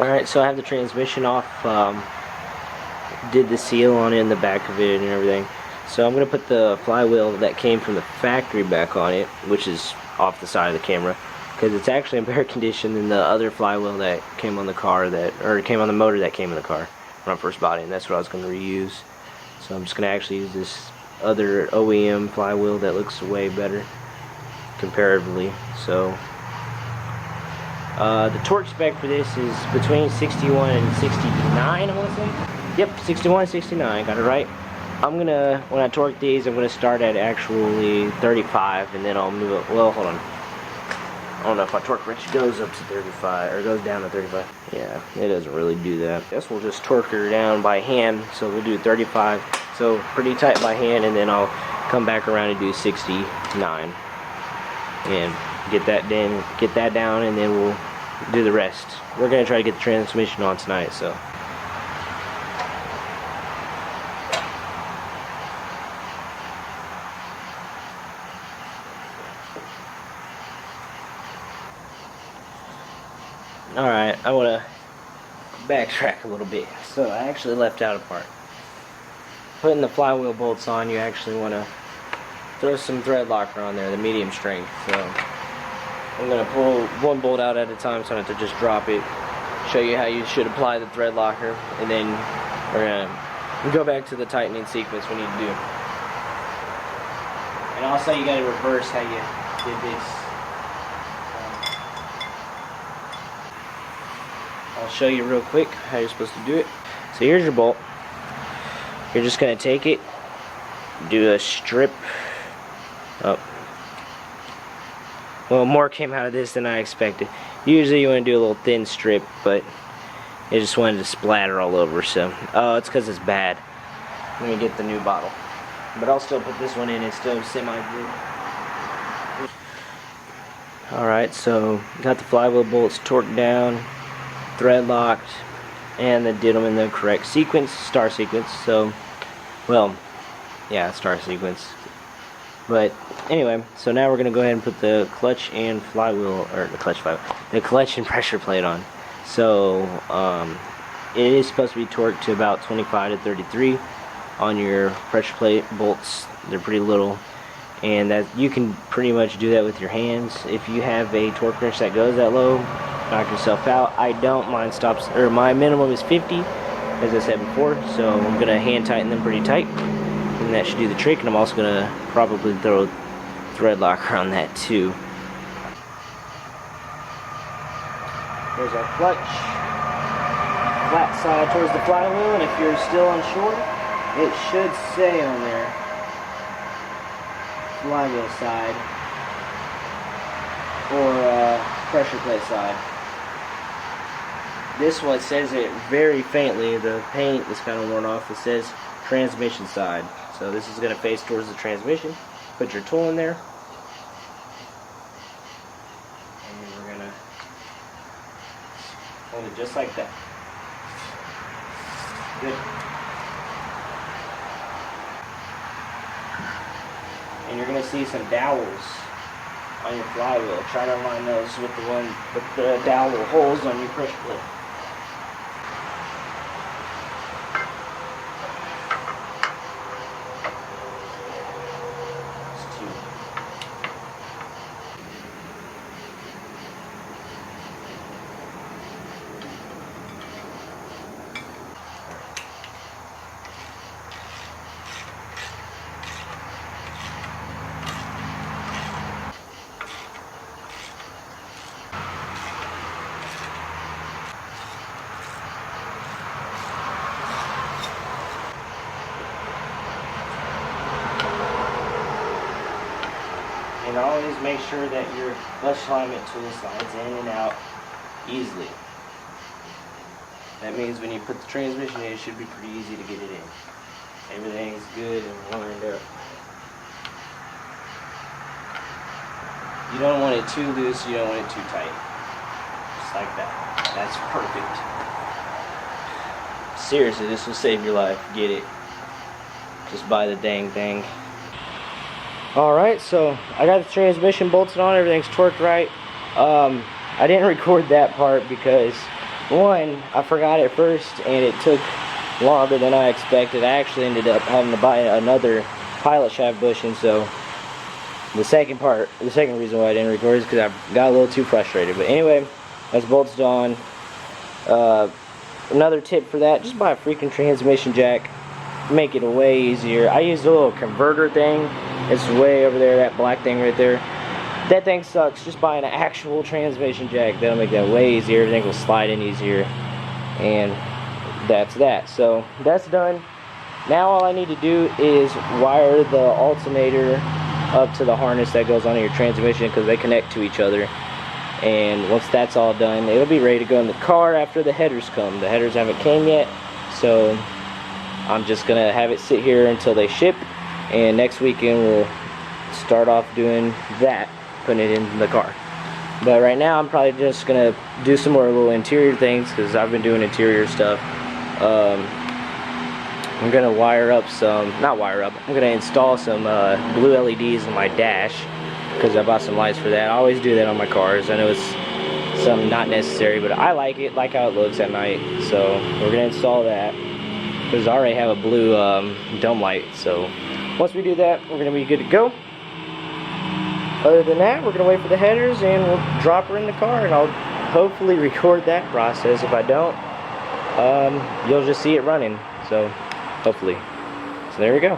Alright, so I have the transmission off, did the seal on it in the back of it and everything. So I'm going to put the flywheel that came from the factory back on it, which is off the side of the camera, because it's actually in better condition than the other flywheel that came on the car, or came on the motor that came in the car when I first bought it, and that's what I was going to reuse. So I'm just going to actually use this other OEM flywheel that looks way better comparatively. So the torque spec for this is between 61 and 69, I want to say. Yep, 61, 69, got it right. I'm gonna, when I torque these, I'm gonna start at actually 35, and then I'll move it. Well, hold on. I don't know if my torque wrench goes up to 35 or goes down to 35. Yeah, it doesn't really do that. I guess we'll just torque her down by hand. So we'll do 35. So pretty tight by hand, and then I'll come back around and do 69, and get that down, and then we'll do the rest. We're gonna try to get the transmission on tonight, so. Alright, I want to backtrack a little bit. So I actually left out a part. Putting the flywheel bolts on, you actually want to throw some thread locker on there, the medium strength. So I'm going to pull one bolt out at a time so I don't have to just drop it. Show you how you should apply the thread locker, and then we're going to go back to the tightening sequence we need to do. And also you got to reverse how you did this. I'll show you real quick how you're supposed to do it. So here's your bolt. You're just going to take it, do a strip up. Well, more came out of this than I expected. Usually you want to do a little thin strip, but it just wanted to splatter all over. So, oh, it's because it's bad. Let me get the new bottle. But I'll still put this one in. It's still semi-good. Alright, so got the flywheel bolts torqued down, thread locked, and then did them in the correct sequence, star sequence. So, well, yeah, star sequence. But anyway, so now we're gonna go ahead and put the clutch and flywheel, or the clutch and pressure plate on. So it is supposed to be torqued to about 25 to 33 on your pressure plate bolts. They're pretty little, and that you can pretty much do that with your hands. If you have a torque wrench that goes that low, knock yourself out. I don't. Mine stops, or my minimum is 50, as I said before. So I'm gonna hand tighten them pretty tight, and that should do the trick. And I'm also gonna probably throw a thread locker on that too. There's our clutch, flat side towards the flywheel, and if you're still unsure, it should say on there flywheel side or pressure plate side. This one says it very faintly. The paint is kind of worn off. It says transmission side. So this is going to face towards the transmission. Put your tool in there. And we're going to hold it just like that. Good. And you're going to see some dowels on your flywheel. Try to align those with the dowel holes on your pressure plate. And always make sure that your clutch alignment tool slides in and out easily. That means when you put the transmission in, it should be pretty easy to get it in. Everything's good and lined up. You don't want it too loose, you don't want it too tight. Just like that. That's perfect. Seriously, this will save your life. Get it. Just buy the dang thing. Alright, so I got the transmission bolted on, everything's torqued right. I didn't record that part because one, I forgot at first, and it took longer than I expected. I actually ended up having to buy another pilot shaft bushing, so the second reason why I didn't record is because I got a little too frustrated. But anyway, that's bolts done. Another tip for that, just buy a freaking transmission jack. Make it way easier. I use a little converter thing. It's way over there, that black thing right there. That thing sucks. Just buy an actual transmission jack. That'll make that way easier. Everything will slide in easier. And that's that. So that's done. Now all I need to do is wire the alternator up to the harness that goes on your transmission, because they connect to each other. And once that's all done, it'll be ready to go in the car after the headers come. The headers haven't came yet, so I'm just gonna have it sit here until they ship, and next weekend we'll start off doing that, putting it in the car. But right now I'm probably just gonna do some more little interior things, because I've been doing interior stuff. I'm gonna I'm gonna install some blue LEDs in my dash, because I bought some lights for that. I always do that on my cars. I know it's something not necessary, but I like it, like how it looks at night. So we're gonna install that, because I already have a blue dome light. So once we do that, we're gonna be good to go. Other than that, we're gonna wait for the headers, and we'll drop her in the car, and I'll hopefully record that process. If I don't, you'll just see it running. So hopefully. So there we go.